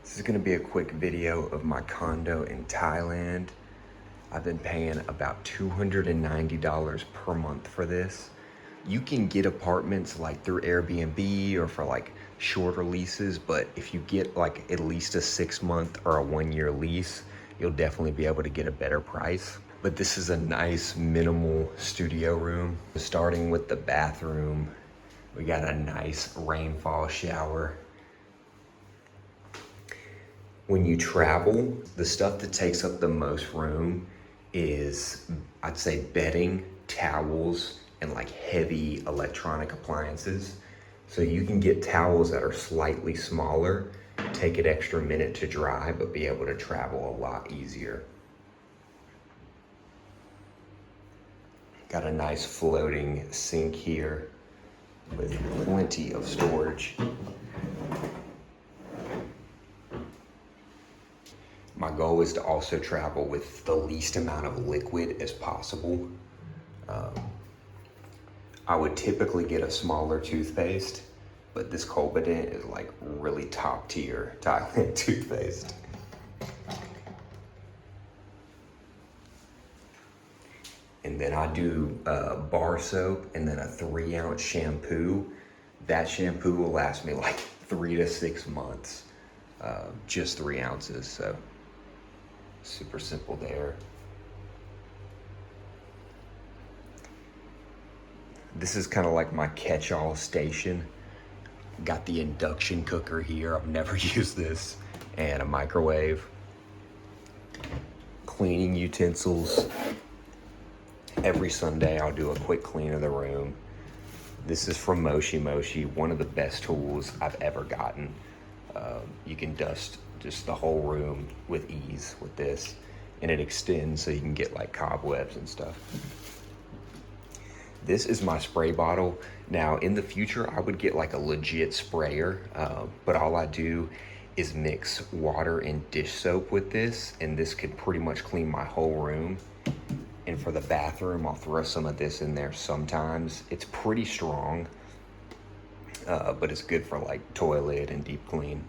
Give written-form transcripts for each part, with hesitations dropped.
This is gonna be a quick video of my condo in Thailand. I've been paying about $290 per month for this. You can get apartments like through Airbnb or for like shorter leases, but if you get like at least a 6-month or a 1-year lease, you'll definitely be able to get a better price. But this is a nice minimal studio room. Starting with the bathroom, we got a nice rainfall shower. When you travel, the stuff that takes up the most room is, I'd say, bedding, towels, and like heavy electronic appliances. So you can get towels that are slightly smaller, take an extra minute to dry, but be able to travel a lot easier. Got a nice floating sink here with plenty of storage. My goal is to also travel with the least amount of liquid as possible. I would typically get a smaller toothpaste, but this Colbident is like really top tier Thailand toothpaste. And then I do bar soap and then a 3-ounce shampoo. That shampoo will last me like 3 to 6 months, just 3 ounces, so. Super simple there. This is kind of like my catch-all station. Got the induction cooker here. I've never used this. And a microwave. Cleaning utensils. Every Sunday I'll do a quick clean of the room. This is from Moshi Moshi, one of the best tools I've ever gotten. You can dust just the whole room with ease with this, and it extends so you can get like cobwebs and stuff. This is my spray bottle. Now in the future I would get like a legit sprayer, but all I do is mix water and dish soap with this, and this could pretty much clean my whole room. And for the bathroom, I'll throw some of this in there sometimes. It's pretty strong, but it's good for like toilet and deep clean.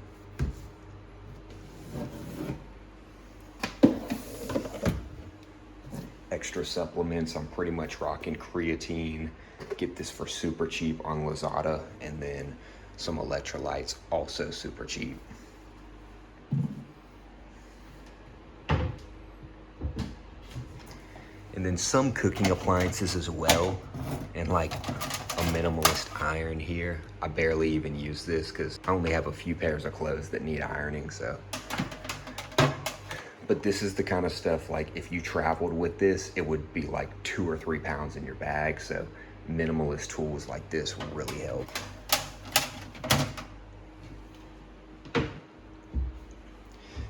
Extra supplements, I'm pretty much rocking creatine. Get this for super cheap on Lazada, and then some electrolytes, also super cheap. And then some cooking appliances as well, and like a minimalist iron here. I barely even use this because I only have a few pairs of clothes that need ironing, so. But this is the kind of stuff, like if you traveled with this, it would be like 2 or 3 pounds in your bag. So minimalist tools like this will really help.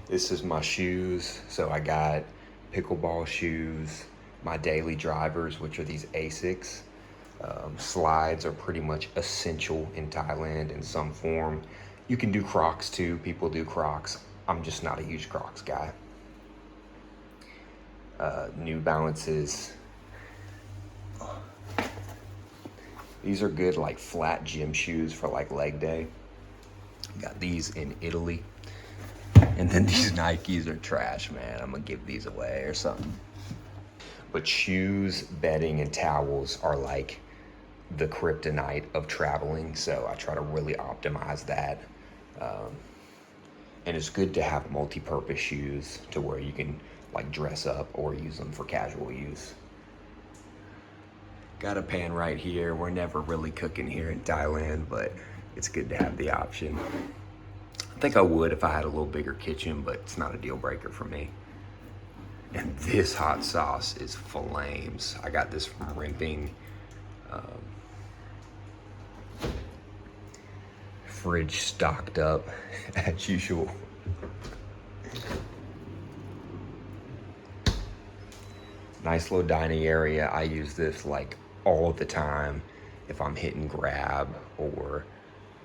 This is my shoes. So I got pickleball shoes, my daily drivers, which are these Asics. Slides are pretty much essential in Thailand in some form. You can do Crocs too. People do Crocs. I'm just not a huge Crocs guy. New Balances. These are good like flat gym shoes for like leg day. Got these in Italy. And then these Nikes are trash, man. I'm gonna give these away or something. But shoes, bedding, and towels are like the kryptonite of traveling, so I try to really optimize that. And it's good to have multi-purpose shoes to where you can like dress up or use them for casual use. Got a pan right here. We're never really cooking here in Thailand, but it's good to have the option. I think I would if I had a little bigger kitchen, but it's not a deal breaker for me. And this hot sauce is flames. I got this from Rimping. Fridge stocked up as usual. Nice little dining area. I use this like all the time if I'm hitting grab or,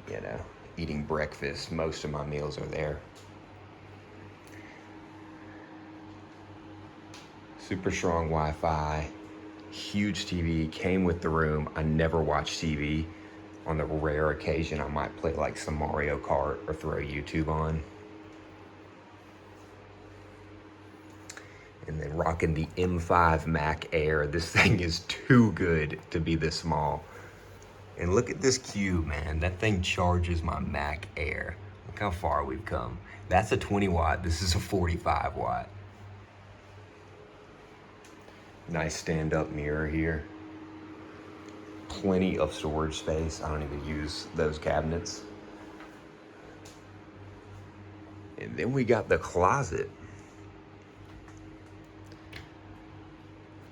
you know, eating breakfast. Most of my meals are there. Super strong Wi-Fi, huge TV, came with the room. I never watch TV. On the rare occasion I might play like some Mario Kart or throw YouTube on. And then rocking the M5 Mac Air. This thing is too good to be this small. And look at this cube, man. That thing charges my Mac Air. Look how far we've come. That's a 20 watt. This is a 45 watt. Nice stand-up mirror here. Plenty of storage space. I don't even use those cabinets. And then we got the closet.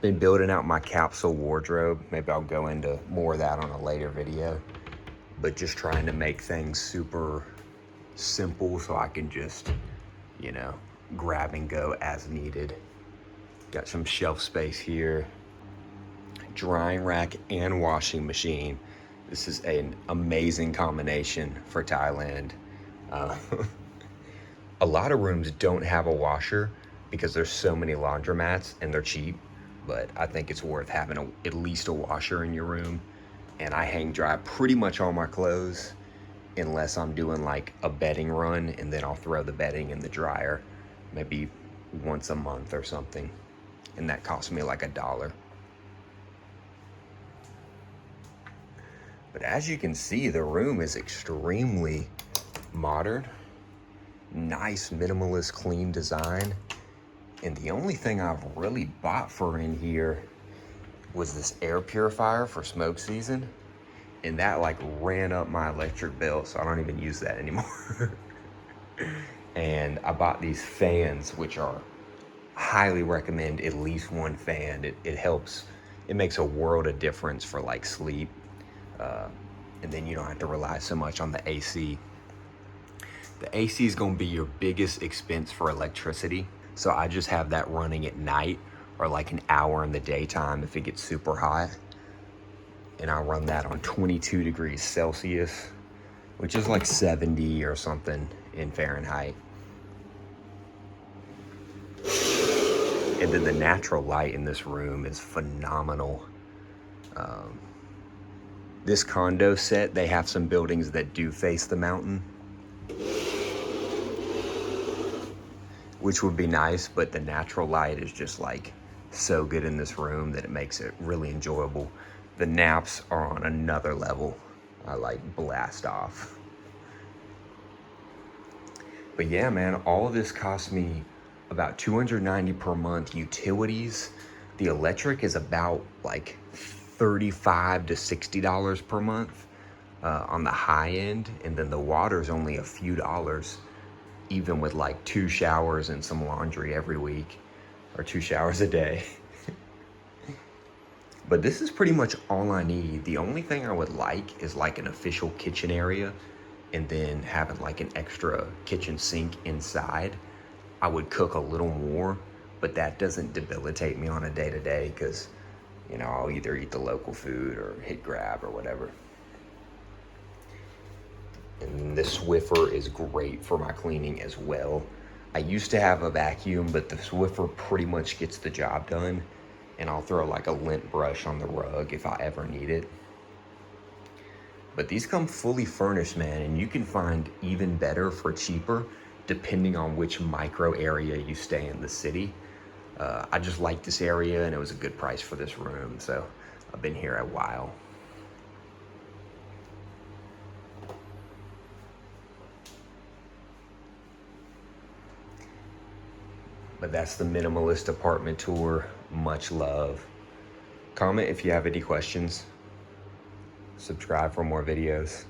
Been building out my capsule wardrobe. Maybe I'll go into more of that on a later video. But just trying to make things super simple so I can just, you know, grab and go as needed. Got some shelf space here. Drying rack and washing machine. This is an amazing combination for Thailand. A lot of rooms don't have a washer because there's so many laundromats and they're cheap. But I think it's worth having at least a washer in your room. And I hang dry pretty much all my clothes unless I'm doing like a bedding run, and then I'll throw the bedding in the dryer maybe once a month or something. And that costs me like $1. But as you can see, the room is extremely modern. Nice, minimalist, clean design. And the only thing I've really bought for in here was this air purifier for smoke season. And that like ran up my electric bill, so I don't even use that anymore. And I bought these fans, which are highly recommend at least one fan. It helps, it makes a world of difference for like sleep. And then you don't have to rely so much on the AC. The AC is gonna be your biggest expense for electricity. So I just have that running at night or like an hour in the daytime if it gets super hot. And I run that on 22 degrees Celsius, which is like 70 or something in Fahrenheit. And then the natural light in this room is phenomenal. This condo set, they have some buildings that do face the mountain, which would be nice, but the natural light is just like so good in this room that it makes it really enjoyable. The naps are on another level. I like blast off. But yeah, man, all of this cost me about $290 per month. Utilities, the electric is about like $35 to $60 per month on the high end. And then the water's only a few dollars, even with like 2 showers and some laundry every week, or 2 showers a day. But this is pretty much all I need. The only thing I would like is like an official kitchen area, and then having like an extra kitchen sink inside. I would cook a little more, but that doesn't debilitate me on a day-to-day because, you know, I'll either eat the local food or hit grab or whatever. And this Swiffer is great for my cleaning as well. I used to have a vacuum, but the Swiffer pretty much gets the job done. And I'll throw like a lint brush on the rug if I ever need it. But these come fully furnished, man, and you can find even better for cheaper depending on which micro area you stay in the city. I just like this area and it was a good price for this room, so I've been here a while. But that's the minimalist apartment tour. Much love. Comment if you have any questions. Subscribe for more videos.